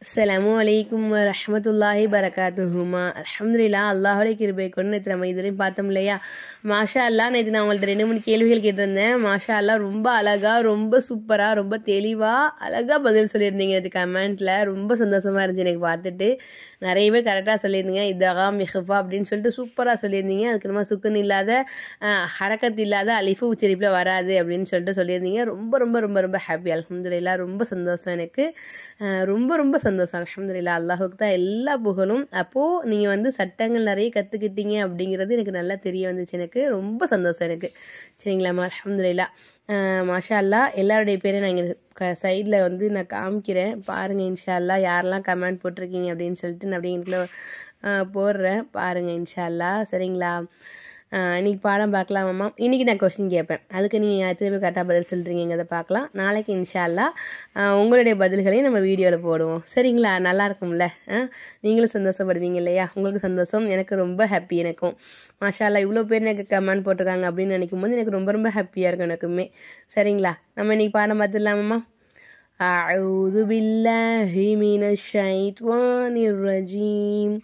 அஸ்ஸலாமு அலைக்கும் வரஹ்மத்துல்லாஹி பரகாத்துஹுமா. அல்ஹம்துலில்லாஹ், அல்லாஹுடைய கிருபை கொண்டு நேற்று நம்ம இதுவரையும் பார்த்தோம் இல்லையா? மாஷா அல்லா, நேற்று நான் உங்கள்ட்ட 2-3 கேள்விகள் கேட்டிருந்தேன். மாஷா அல்லா, ரொம்ப அழகாக, ரொம்ப சூப்பராக, ரொம்ப தெளிவாக அழகாக பதில் சொல்லியிருந்தீங்க. அது கமெண்ட்டில் ரொம்ப சந்தோஷமாக இருந்துச்சு எனக்கு பார்த்துட்டு. நிறைய பேர் கரெக்டாக சொல்லியிருந்தீங்க. இதகா மிஹஃபா அப்படின்னு சொல்லிட்டு சூப்பராக சொல்லியிருந்தீங்க. அதுக்கு நம்ம சுக்குன் இல்லாத ஹரக்கத் இல்லாத அலிஃபு உச்சரிப்பில் வராது அப்படின்னு சொல்லிட்டு சொல்லியிருந்தீங்க. ரொம்ப ரொம்ப ரொம்ப ரொம்ப ஹாப்பி. அல்ஹம்துலில்லாஹ், ரொம்ப சந்தோஷம் எனக்கு. ரொம்ப ரொம்ப சந்தோஷம். அல்ஹம்துலில்லாஹ், அல்லாஹுக்கு தான் எல்லா புகழும். அப்போது நீங்கள் சட்டங்கள் நிறைய கற்றுக்கிட்டீங்க அப்படிங்கிறது எனக்கு நல்லா தெரிய வந்துச்சு. எனக்கு ரொம்ப சந்தோஷம் எனக்கு. சரிங்களாம்மா? அல்ஹம்துலில்லாஹ். மாஷா அல்லா, எல்லாருடைய பேரையும் நான் இங்கே சைடில் நான் காமிக்கிறேன். பாருங்கள் இன்ஷா அல்லா, யாரெல்லாம் கமெண்ட் போட்டிருக்கீங்க அப்படின்னு சொல்லிட்டு நான் அப்படியே எனக்குள்ள போடுறேன். பாருங்கள் இன்ஷா அல்லா. சரிங்களா? இன்றைக்கி பாடம் பார்க்கலாமாம்மா? இன்றைக்கி நான் கொஸ்டின் கேட்பேன். அதுக்கு நீங்கள் எத்தனை பேர் கரெக்டாக பதில் சொல்கிறீங்கிறத பார்க்கலாம். நாளைக்கு இன்ஷா அல்லா உங்களுடைய பதில்களையும் நம்ம வீடியோவில் போடுவோம். சரிங்களா? நல்லா இருக்கும்ல? நீங்களும் சந்தோஷப்படுவீங்க இல்லையா? உங்களுக்கு சந்தோஷம், எனக்கு ரொம்ப ஹாப்பி. எனக்கும் மாஷா அல்லா இவ்வளோ பேர் எனக்கு கமெண்ட் போட்டிருக்காங்க அப்படின்னு நினைக்கும் போது எனக்கு ரொம்ப ரொம்ப ஹாப்பியாக இருக்கும் எனக்குமே. சரிங்களா? நம்ம இன்றைக்கி பாடம் பார்த்துடலாமாம்மா? அஊது பில்லாஹி மினஷ் ஷைத்வானிர் ரஜீம்.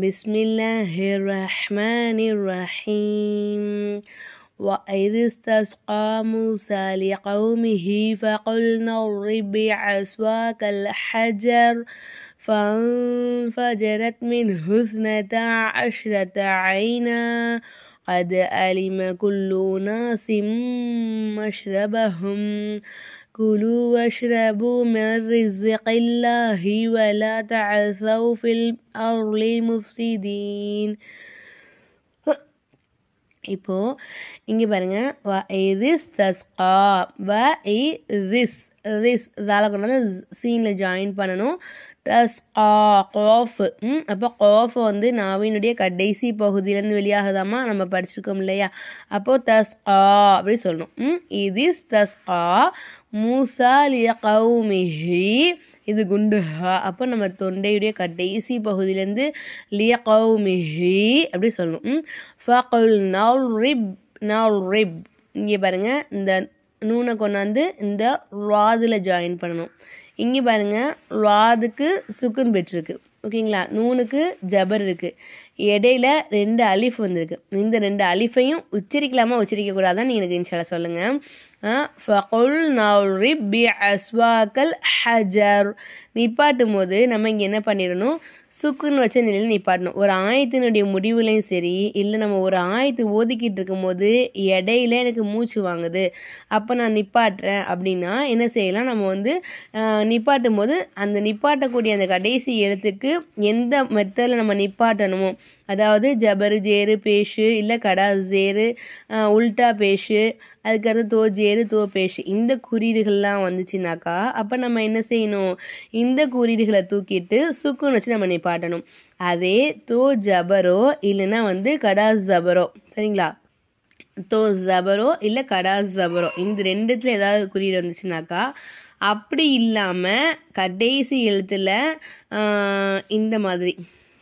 بسم الله الرحمن الرحيم. وإذ استسقى موسى لقومه فقلنا اضرب بعصاك الحجر فانفجرت منه 12 عينا قد علم كل أناس مشربهم كلوا واشربوا من رزق الله ولا تعثوا في الأرض مفسدين. இப்போ இங்கே பாருங்க, இதால் கொண்டு வந்து சீனில் ஜாயின் பண்ணணும். அப்போ காஃப் நாவினுடைய கடைசி பகுதியிலேருந்து வெளியாகுதாமா, நம்ம படிச்சிருக்கோம் இல்லையா? அப்போது தஸ்கா அப்படி சொல்லணும். இது தஸ்கா மூசா லிய கௌமிஹி, இது குண்டுஹா. அப்போ நம்ம தொண்டையுடைய கடைசி பகுதியிலேருந்து லிய கௌமிஹி அப்படி சொல்லணும். ஃபகுல் நவ்ரிப், இங்கே பாருங்கள், இந்த நூனை கொண்டாந்து இந்த ராதில் ஜாயின் பண்ணணும். இங்கே பாருங்கள், ராதுக்கு சுக்குன் பெற்றிருக்கு. ஓகேங்களா? நூனுக்கு ஜபர் இருக்குது. இடையில 2 அலிஃப் வந்திருக்கு. இந்த 2 அலிஃபையும் உச்சரிக்கலாமா உச்சரிக்கக்கூடாதான் நீங்கள் எனக்கு இன்ஷால்லா சொல்லுங்கள். ஃபகுல் நவ்ரிப் பிஅஸ்வாக்கல் ஹஜர். நிப்பாட்டும் போது நம்ம இங்கே என்ன பண்ணிடணும்? சுக்குன்னு வச்ச நிலையில் நிப்பாட்டணும். ஒரு ஆயத்தினுடைய முடிவுலையும் சரி, இல்லை நம்ம ஒரு ஆயத்து ஓதிக்கிட்டு இருக்கும்போது இடையில எனக்கு மூச்சு வாங்குது, அப்போ நான் நிப்பாட்டுறேன் அப்படின்னா என்ன செய்யலாம்? நம்ம நிப்பாட்டும் போது அந்த நிப்பாட்டக்கூடிய அந்த கடைசி எழுத்துக்கு எந்த மெத்தடில் நம்ம நிப்பாட்டணுமோ, அதாவது ஜபரு ஜேரு பேஷு, இல்லை கடா ஜேரு உல்டா பேஷு, அதுக்கடுத்து தோ ஜேரு தோ பேஷு, இந்த குறியீடுகள்லாம் வந்துச்சுனாக்கா அப்போ நம்ம என்ன செய்யணும்? இந்த குறியீடுகளை தூக்கிட்டு சுக்குன்னு வச்சு நம்ம நிப்பாட்டணும். அதே தோ ஜபரோ இல்லைன்னா கடா ஜபரோ, சரிங்களா? தோ ஜபரோ இல்லை கடா ஜபரோ, இந்த 2த்துல ஏதாவது குறியீடு வந்துச்சுனாக்கா, அப்படி இல்லாமல் கடைசி எழுத்துல இந்த மாதிரி,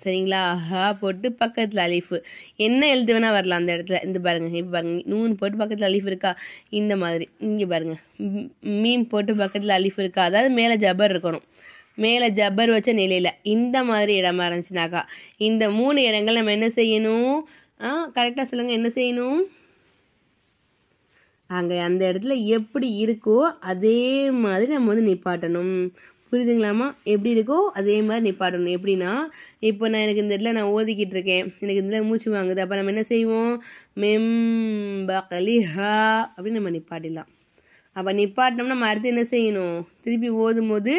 சரிங்களா? ஹா போட்டு பக்கத்தில் அலிஃபு, என்ன எழுத்து வேணால் வரலாம் அந்த இடத்துல. இந்த பாருங்கள், இப்போ பாருங்கள், நூன் போட்டு பக்கத்தில் அலிஃப் இருக்கா, இந்த மாதிரி. இங்கே பாருங்கள், மீம் போட்டு பக்கத்தில் அலிஃப் இருக்கா, அதாவது மேலே ஜபர் இருக்கணும். மேலே ஜபர் வச்ச நிலையில் இந்த மாதிரி இடமா இருந்துச்சுனாக்கா, இந்த 3 இடங்கள் நம்ம என்ன செய்யணும்? கரெக்டாக சொல்லுங்கள், என்ன செய்யணும்? அங்கே அந்த இடத்துல எப்படி இருக்கோ அதே மாதிரி நம்ம நிப்பாட்டணும். புரியுதுங்களாம்மா? எப்படி இருக்கோ அதே மாதிரி நிப்பாட்டணும். எப்படின்னா, இப்போ எனக்கு இந்த இடத்துல நான் ஓதிக்கிட்டு இருக்கேன், எனக்கு இந்த இடத்துல மூச்சு வாங்குது, அப்போ நம்ம என்ன செய்வோம்? மெம்பகலிஹா அப்படின்னு நம்ம நிப்பாட்டிடலாம். அப்போ நிப்பாட்டினோம்னா நம்ம அடுத்து என்ன செய்யணும்? திருப்பி ஓதும் போது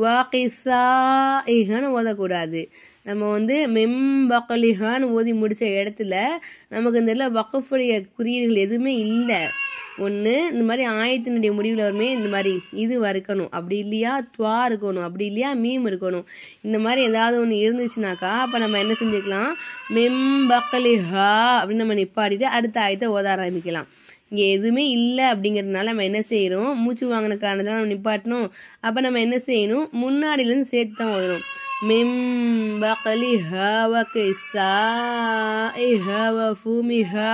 வாகிசான்னு ஓதக்கூடாது. நம்ம மெம்பகலிஹான்னு ஓதி முடித்த இடத்துல நமக்கு இந்த இடத்துல வக்ஃபுடைய குறியீடுகள் எதுவுமே இல்லை. ஒன்று இந்த மாதிரி ஆயத்தினுடைய முடிவில் வருமே இந்த மாதிரி இது இருக்கணும், அப்படி இல்லையா துவா இருக்கணும், அப்படி இல்லையா மீம் இருக்கணும். இந்த மாதிரி ஏதாவது ஒன்று இருந்துச்சுனாக்கா அப்போ நம்ம என்ன செஞ்சுக்கலாம்? மெம்பகலிஹா அப்படின்னு நம்ம நிப்பாட்டிட்டு அடுத்த ஆயத்தை ஓத ஆரம்பிக்கலாம். இங்கே எதுவுமே இல்லை அப்படிங்கிறதுனால நம்ம என்ன செய்கிறோம்? மூச்சு வாங்கின காரணத்தால் நம்ம நிப்பாட்டணும். அப்போ நம்ம என்ன செய்யணும்? முன்னாடியிலேருந்து சேர்த்து தான் ஓதணும். மெம்பகலிஹா வகிசாஇஹா வஃபூமிஹா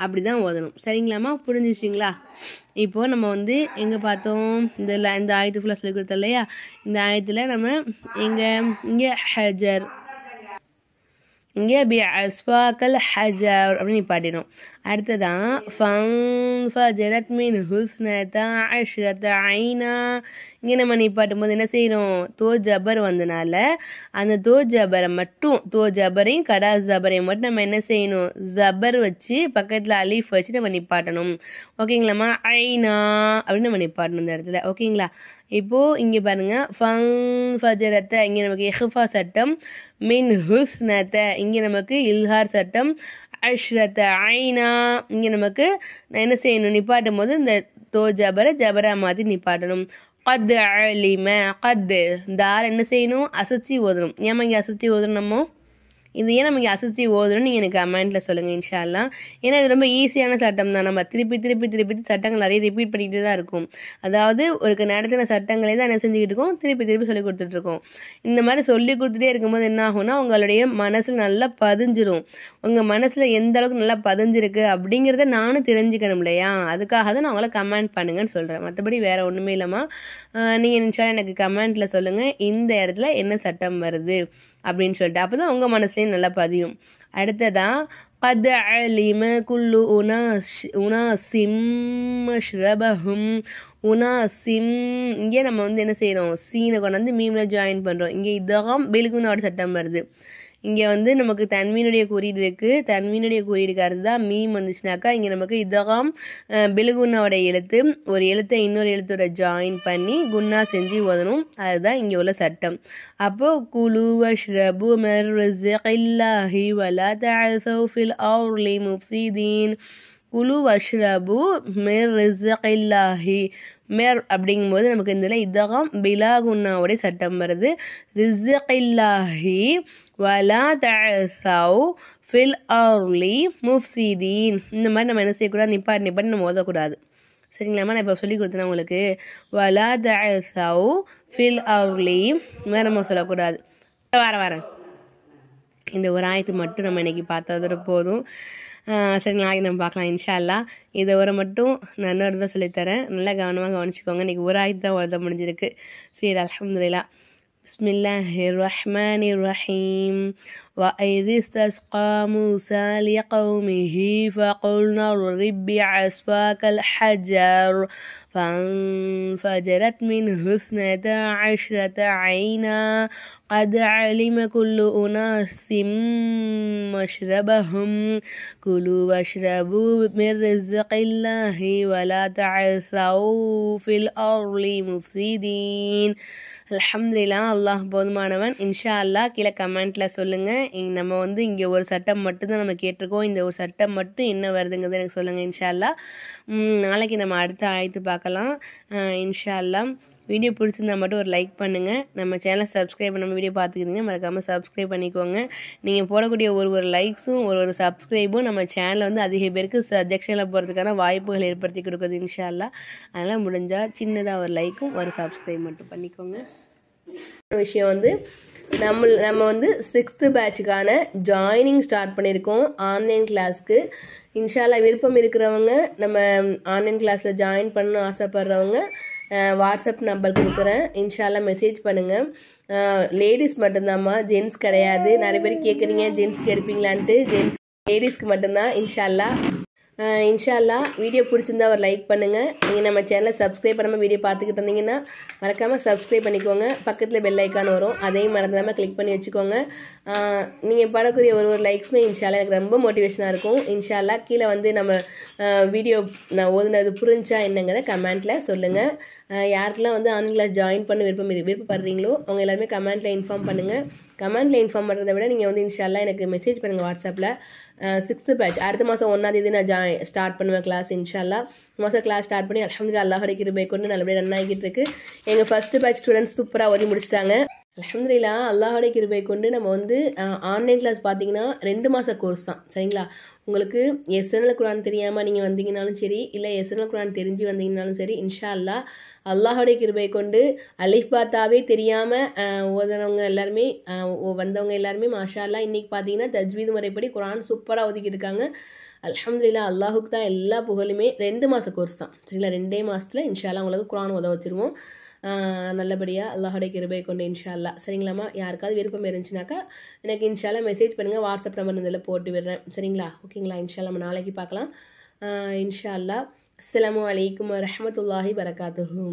அப்படி தான் ஓதணும். சரிங்களாம்மா? புரிஞ்சிச்சிங்களா? இப்போது நம்ம வந்து எங்கே பார்த்தோம்? இந்த ஆயத்து ஃபுல்லாக சொல்லி கொடுத்தோம் இல்லையா? இந்த ஆயத்தில் நம்ம இங்கே ஹஜர், இங்கே பிஅஸ்வாக்கல் ஹஜர் அப்படின்னு நிப்பாட்டிடும். அடுத்ததான் ஃபன்ஃபஜரத் மின்ஹு இஸ்னதா அஷ்ரத ஐனா. இங்கே நம்ம நிப்பாட்டும் போது என்ன செய்யணும்? தோ ஜபர் வந்தனால அந்த தோ ஜபரையும் கடா ஜபரையும் மட்டும் நம்ம என்ன செய்யணும்? ஜபர் வச்சு பக்கத்தில் அலீஃப் வச்சு நம்ம நிப்பாட்டணும். ஓகேங்களாம்மா? ஐனா அப்படின்னு நம்ம நிப்பாட்டணும் இந்த இடத்துல. ஓகேங்களா? இப்போது இங்கே பாருங்கள், ஃபன்ஃபஜரத்தை இங்கே நமக்கு இஹ்ஃபா சட்டம், மின் ஹுஸ்னத இங்கே நமக்கு இல்ஹார் சட்டம், அஷ்ரத ஐனா இங்கே நமக்கு நான் என்ன செய்யணும்? நிப்பாட்டும் போது இந்த தோ ஜபரா மாற்றி நிப்பாட்டணும். கத் அலிம கத் தால் என்ன செய்யணும்? அசைச்சி ஓதணும். ஏமா இங்கே அசைச்சி ஓதணும்? நம்ம இது ஏன் நம்ம இங்கே அசைச்சி ஓதணும் நீங்கள் எனக்கு கமெண்ட்டில் சொல்லுங்கள் இன்ஷா அல்லாஹ். ஏன்னா இது ரொம்ப ஈஸியான சட்டம் தான். நம்ம திருப்பி சட்டங்கள் நிறைய ரிப்பீட் பண்ணிக்கிட்டு தான் இருக்கும். அதாவது ஒரு நேரத்தில் சட்டங்களே தான் என்ன செஞ்சுக்கிட்டு இருக்கோம்? திருப்பி சொல்லி கொடுத்துட்ருக்கோம். இந்த மாதிரி சொல்லி கொடுத்துட்டே இருக்கும்போது என்ன ஆகும்னா உங்களுடைய மனசில் நல்லா பதிஞ்சிரும். உங்கள் மனசில் எந்த அளவுக்கு நல்லா பதிஞ்சிருக்கு அப்படிங்கிறத நானும் தெரிஞ்சுக்கணும் இல்லையா? அதுக்காக தான் நான் அவங்கள கமெண்ட் பண்ணுங்கன்னு சொல்கிறேன். மற்றபடி வேறு ஒன்றுமே இல்லாமல் நீங்கள் இன்ஷா எனக்கு கமெண்ட்டில் சொல்லுங்கள் இந்த இடத்துல என்ன சட்டம் வருது அப்படின்னு சொல்லிட்டு. அப்போ தான் உங்கள் மனசுலேயும் நல்லா பதியும். அடுத்ததான் கத் அலிம குல்லு உனாசிம் மஷ்ரபஹும். உனாசிம் இங்கே நம்ம வந்து என்ன செய்கிறோம்? சீனை கொண்டு வந்து மீமில் ஜாயின் பண்ணுறோம். இங்கே இதகம் பில்குனோட சட்டம் வருது. இங்கே வந்து நமக்கு தன்மீனுடைய குறியீடு இருக்குது. தன்மீனுடைய குறியீடுக்கு அடுத்து தான் மீம் வந்துச்சுனாக்கா இங்கே நமக்கு இதகம் பிலுகுன்னாவோட எழுத்து ஒரு எழுத்தை இன்னொரு எழுத்தோட ஜாயின் பண்ணி குன்னா செஞ்சு ஓதணும். அதுதான் இங்கே உள்ள சட்டம். அப்போது குலு வஷ்ரபு மிர் ரிஸ்கில்லாஹி வலா தஅஸவ் ஃபில் அர்லி முஃப்ஸிதீன். குலு வஷ்ரபு மிர் ரிஸ்கில்லாஹி. மேர் அப்படிங்கும்போது நமக்கு இதில் இதகம் பிலாகுன்னாவுடைய சட்டம் வருது. ரிஸ்கில்லாஹி வலா தஅஸவ் ஃபில் அர்லி முஃப்ஸிதீன். இந்த மாதிரி நம்ம என்ன செய்யக்கூடாது? நிப்பாட்டி நம்ம ஓதக்கூடாது. சரிங்களாம்மா? நான் இப்போ சொல்லி கொடுத்தேன் உங்களுக்கு. வலா தஅஸவ் ஃபில் அர்லி மாதிரி நம்ம சொல்லக்கூடாது. வரேன் இந்த ஒரு ஆயத்து மட்டும் நம்ம இன்னைக்கு பார்த்ததோட போதும். சரி, நாளைக்கு நம்ம பார்க்கலாம் இன்ஷா அல்லாஹ். இதை ஒரு மட்டும் நான் இன்னொரு தான் சொல்லித்தரேன். நல்லா கவனமாக கவனிச்சுக்கோங்க. இன்றைக்கி ஒரு ஆயத்து தான் ஓத முடிஞ்சிருக்கு. சரி, அல்ஹம்துலில்லாஹ். பிஸ்மில்லாஹிர் ரஹ்மானிர் ரஹீம். وَإِذِ اسْتَسْقَى مُوسَى لِقَوْمِهِ فَقُلْنَا اضْرِبْ بِعَصَاكَ الْحَجَرَ فَانْفَجَرَتْ مِنْهُ اثْنَتَا عَشْرَةَ عَيْنًا قَدْ عَلِمَ كُلُّ أُنَاسٍ مَشْرَبَهُمْ كُلُوا وَاشْرَبُوا مِنْ رِزْقِ اللَّهِ وَلَا تَعْثَوْا فِي الْأَرْضِ مُفْسِدِينَ. அல்ஹம்துலில்லாஹ். அல்லாஹ் போதுமானவன். இன்ஷா அல்லாஹ் கீழே கமெண்ட்டில் சொல்லுங்கள். நம்ம வந்து இங்கே ஒரு சட்டம் மட்டும்தான் நம்ம கேட்டிருக்கோம். இந்த ஒரு சட்டம் மட்டும் என்ன வருதுங்கிறது எனக்கு சொல்லுங்கள் இன்ஷா அல்லாஹ். நாளைக்கு நம்ம அடுத்த ஆயத்து பார்க்கலாம் இன்ஷா அல்லாஹ். வீடியோ பிடிச்சிருந்தா மட்டும் ஒரு லைக் பண்ணுங்கள். நம்ம சேனலை சப்ஸ்கிரைப் பண்ணாமல் வீடியோ பார்த்துக்கிட்டீங்கன்னா மறக்காமல் சப்ஸ்கிரைப் பண்ணிக்கோங்க. நீங்கள் போடக்கூடிய ஒரு சப்ஸ்கிரைபும் ஒரு சப்ஸ்கிரைபும் நம்ம சேனலில் வந்து அதிக பேருக்கு சஜெக்ஷனில் போகிறதுக்கான வாய்ப்புகள் ஏற்படுத்தி கொடுக்குது இன்ஷா அல்லாஹ். அதனால் முடிஞ்சால் சின்னதாக ஒரு லைக்கும் ஒரு சப்ஸ்கிரைப் மட்டும் பண்ணிக்கோங்க. விஷயம் வந்து நம்ம வந்து 6th பேட்சுக்கான ஜாயினிங் ஸ்டார்ட் பண்ணியிருக்கோம் ஆன்லைன் கிளாஸ்க்கு. இன்ஷா அல்லாஹ் விருப்பம் இருக்கிறவங்க நம்ம ஆன்லைன் கிளாஸில் ஜாயின் பண்ணணும்னு ஆசைப்படுறவங்க வாட்ஸ்அப் நம்பர் கொடுக்குறேன். இன்ஷா அல்லாஹ் மெசேஜ் பண்ணுங்கள். லேடிஸ் மட்டும்தாம்மா, ஜென்ட்ஸ் கிடையாது. நிறைய பேர் கேட்குறீங்க ஜென்ட்ஸ்க்கு எடுப்பீங்களான்ட்டு. லேடிஸ்க்கு மட்டும்தான் இன்ஷா அல்லாஹ். இன்ஷா அல்லாஹ் வீடியோ பிடிச்சிருந்தா ஒரு லைக் பண்ணுங்கள். நீங்கள் நம்ம சேனலை சப்ஸ்கிரைப் பண்ணாமல் வீடியோ பார்த்துக்கிட்டு இருந்தீங்கன்னா மறக்காமல் சப்ஸ்கிரைப் பண்ணிக்கோங்க. பக்கத்தில் பெல் ஐக்கான் வரும், அதையும் மறந்துடாமல் கிளிக் பண்ணி வச்சுக்கோங்க. நீங்கள் படக்கூடிய ஒரு லைக்ஸுமே இன்ஷா அல்லாஹ் எனக்கு ரொம்ப மோட்டிவேஷனாக இருக்கும். இன்ஷா அல்லாஹ் கீழே வந்து நம்ம வீடியோ நான் ஓதுனது புரிஞ்சா என்னங்கிறத கமெண்ட்டில் சொல்லுங்கள். யாருக்கெல்லாம் வந்து ஆன்லைன் கிளாஸ் ஜாயின் பண்ண விருப்பப்படுறீங்களோ அவங்க எல்லாருமே கமெண்ட்டில் இன்ஃபார்ம் பண்ணுங்கள். கமெண்ட்டில் இன்ஃபார்ம் பண்ணுறதை விட நீங்கள் வந்து இன்ஷா அல்லாஹ் எனக்கு மெசேஜ் பண்ணுங்கள் வாட்ஸ்அப்பில். 6th பேட்ச் அடுத்த மாதம் 1ஆம் தேதி நான் ஸ்டார்ட் பண்ணுவேன் கிளாஸ் இன்ஷா அல்லாஹ். மாதம் கிளாஸ் ஸ்டார்ட் பண்ணி அல்ஹம்துலில்லாஹ் அல்லாஹ்வுடைய கிருபை கொண்டு நல்லபடியாக ரன் ஆகிட்டு இருக்கு. எங்கள் 1st பேட்ச் ஸ்டூடெண்ட்ஸ் சூப்பராக ஓதி முடிச்சிட்டாங்க. அல்ஹம்துலில்லாஹ் அல்லாஹ்வுடைய கிருபை கொண்டு நம்ம வந்து ஆன்லைன் கிளாஸ் பார்த்தீங்கன்னா 2 மாத கோர்ஸ் தான் சரிங்களா. உங்களுக்கு எஸ்என்எல் குரான் தெரியாமல் நீங்கள் வந்தீங்கனாலும் சரி, இல்லை எஸ்என்எல் குரான் தெரிஞ்சு வந்தீங்கனாலும் சரி, இன்ஷா அல்லாஹ் அல்லாஹ்வுடைய கிருபை கொண்டு அலிஃப் பாத்தாவே தெரியாமல் ஓதுனவங்க எல்லாருமே வந்தவங்க எல்லாருமே மாஷா அல்லாஹ் இன்றைக்கி பார்த்தீங்கன்னா தஜ்வீத் முறைப்படி குரான் சூப்பராக ஒதுக்கிட்டு இருக்காங்க. அல்ஹம்துலில்லாஹ் அல்லாஹுக்கு தான் எல்லா புகழுமே. 2 மாத கோர்ஸ் தான் சரிங்களா. 2 மாதத்தில் இன்ஷா அல்லாஹ் உங்களுக்கு குரான் உதவ வச்சுருவோம் நல்லபடியாக அல்லாஹுடைய கிருபை கொண்டு இன்ஷா அல்லாஹ் சரிங்களாம்மா. யாருக்காவது விருப்பம் இருந்துச்சுனாக்கா எனக்கு இன்ஷா அல்லாஹ் மெசேஜ் பண்ணுங்கள். வாட்ஸ்அப் நம்பர் இதில் போட்டு விடுறேன் சரிங்களா. ஓகேங்களா. இன்ஷா அல்லாஹ் நம்ம நாளைக்கு பார்க்கலாம் இன்ஷா அல்லாஹ். அஸ்ஸலாமு அலைக்கும் வரஹ்மத்துல்லாஹி வரகாத்துஹு.